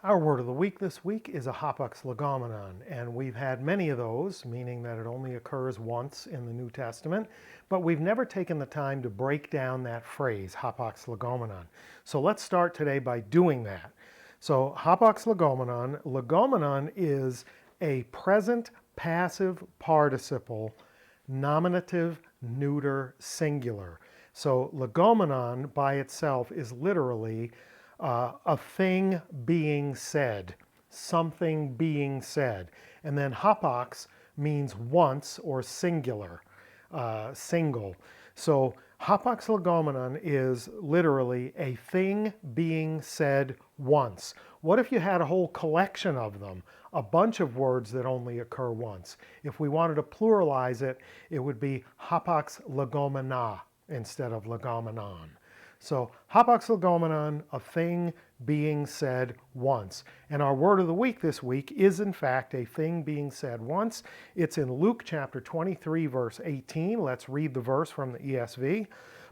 Our word of the week this week is a hapax legomenon, and we've had many of those, meaning that it only occurs once in the New Testament, but we've never taken the time to break down that phrase, hapax legomenon. So let's start today by doing that. So hapax legomenon, legomenon is a present passive participle, nominative, neuter, singular. So legomenon by itself is literally a thing being said, something being said. And then hapax means once or singular, single. So hapax legomenon is literally a thing being said once. What if you had a whole collection of them, a bunch of words that only occur once? If we wanted to pluralize it, it would be hapax legomena instead of legomenon. So hapax legomenon, a thing being said once. And our word of the week this week is in fact a thing being said once. It's in Luke chapter 23 verse 18. Let's read the verse from the ESV.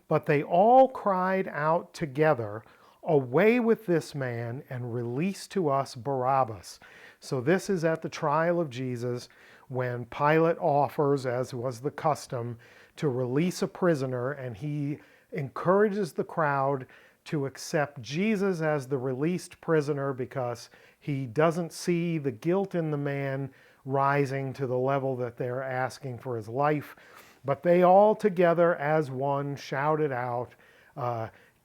But they all cried out together, "Away with this man and release to us Barabbas." So this is at the trial of Jesus when Pilate offers, as was the custom, to release a prisoner, and he encourages the crowd to accept Jesus as the released prisoner because he doesn't see the guilt in the man rising to the level that they're asking for his life. But they all together as one shouted out,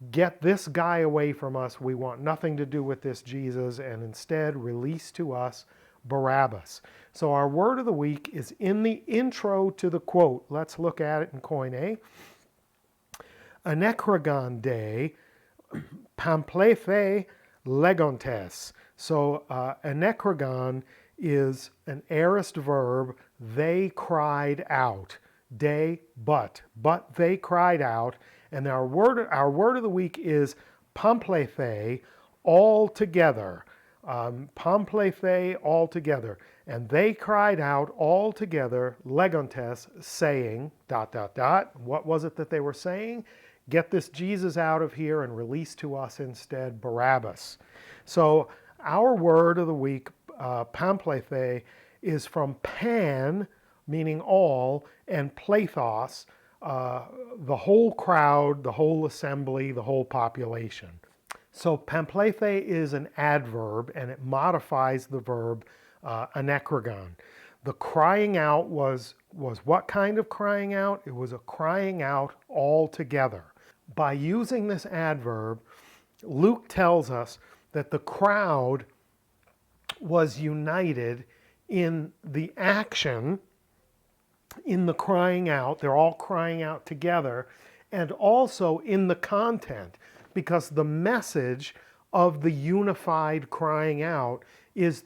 "Get this guy away from us. We want nothing to do with this Jesus, and instead release to us Barabbas." So our word of the week is in the intro to the quote. Let's look at it in Koine. Anekrogon de pamphlethe legontes. So anekrogon is an aorist verb. They cried out. De, but they cried out. And our word of the week is pamphlethe, all together. Pamphlethe, all together. And they cried out all together, legontes, saying, ... What was it that they were saying? Get this Jesus out of here and release to us instead Barabbas. So our word of the week, pamphlethe, is from pan, meaning all, and plethos, the whole crowd, the whole assembly, the whole population. So pamphlethe is an adverb, and it modifies the verb anekrogon. The crying out was what kind of crying out? It was a crying out all together. By using this adverb, Luke tells us that the crowd was united in the action, in the crying out. They're all crying out together, and also in the content, because the message of the unified crying out is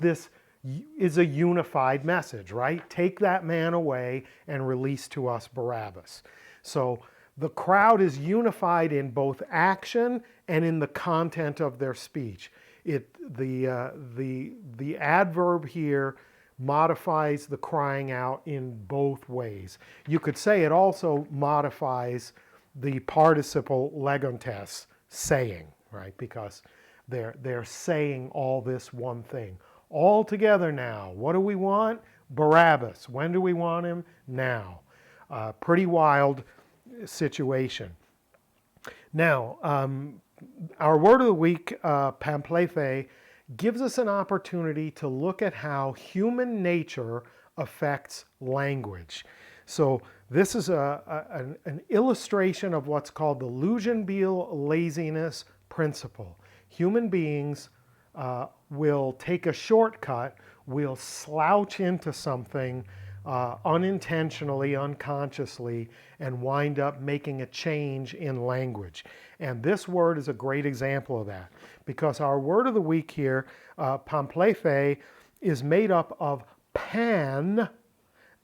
a unified message, right? Take that man away and release to us Barabbas. So the crowd is unified in both action and in the content of their speech. The adverb here modifies the crying out in both ways. You could say it also modifies the participle legontes, saying, right? Because they're saying all this one thing. All together now. What do we want? Barabbas. When do we want him? Now. Pretty wild situation. Now, our word of the week, pamphlethe, gives us an opportunity to look at how human nature affects language. So this is an illustration of what's called the Lugenbiel laziness principle. Human beings will take a shortcut, will slouch into something unintentionally, unconsciously, and wind up making a change in language. And this word is a great example of that, because our word of the week here, pamphlethe, is made up of pan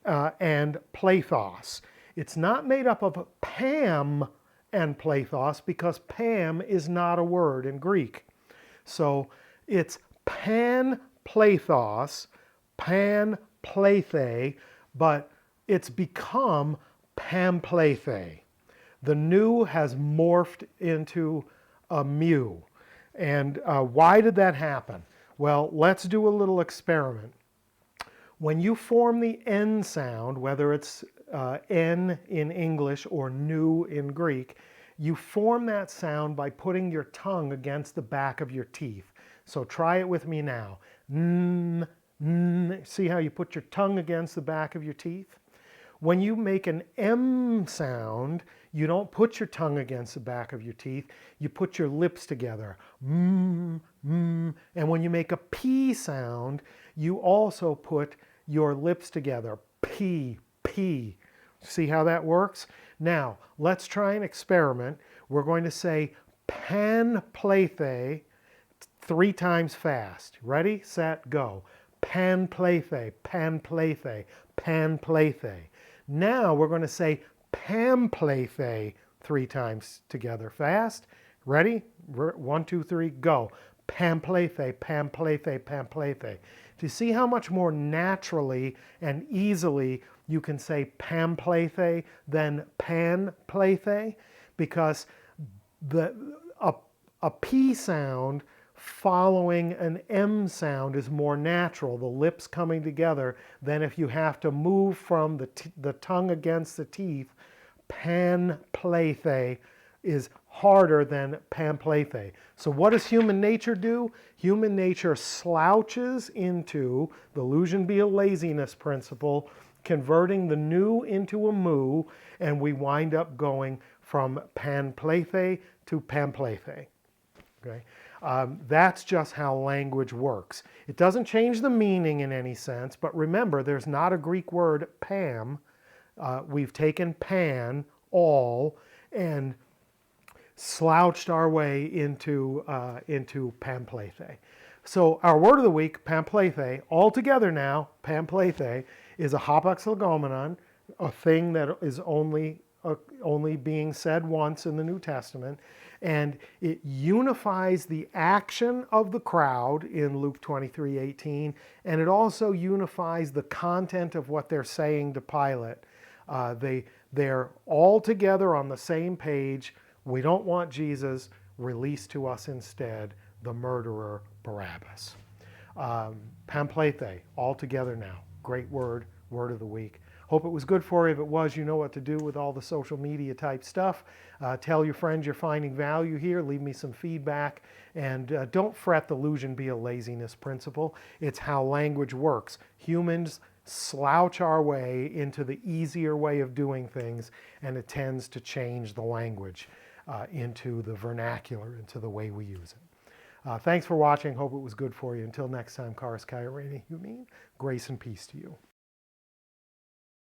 and plethos. It's not made up of pam and plethos, because pam is not a word in Greek. So it's pan plethos, pan plethe, but it's become pamphlethe. The nu has morphed into a mu. And why did that happen? Well, let's do a little experiment. When you form the N sound, whether it's N in English or nu in Greek, you form that sound by putting your tongue against the back of your teeth. So try it with me now. N, n. See how you put your tongue against the back of your teeth? When you make an M sound, you don't put your tongue against the back of your teeth. You put your lips together. Mm, mm. And when you make a P sound, you also put your lips together. P, P. See how that works? Now, let's try an experiment. We're going to say panplethe 3 times fast. Ready, set, go. Panplethe, panplethe, panplethe. Now we're going to say pamplethe 3 times together fast. Ready? 1, 2, 3, go. Pamplethe, pamplethe, pamplethe. Do you see how much more naturally and easily you can say pamplethe than panplethe? Because a P sound following an M sound is more natural, the lips coming together, than if you have to move from the tongue against the teeth. Panplethe is harder than pamplethe. So what does human nature do? Human nature slouches into the Lucian-Beale laziness principle, converting the nu into a mu, and we wind up going from panplethe to pamplethe. Okay? That's just how language works. It doesn't change the meaning in any sense, but remember, there's not a Greek word pam. We've taken pan, all, and slouched our way into pamplethe. So our word of the week, pamplethe, all together now, pamplethe, is a hapax legomenon, a thing that is only being said once in the New Testament, and it unifies the action of the crowd in Luke 23:18, and it also unifies the content of what they're saying to Pilate. They're all together on the same page. We don't want Jesus, released to us instead the murderer Barabbas. Pamplethe, all together now. Great word of the week. Hope it was good for you. If it was, you know what to do with all the social media type stuff. Tell your friends you're finding value here. Leave me some feedback. And don't fret the Lucian-Beale laziness principle. It's how language works. Humans slouch our way into the easier way of doing things, and it tends to change the language into the vernacular, into the way we use it. Thanks for watching. Hope it was good for you. Until next time, Karis Kairani, grace and peace to you.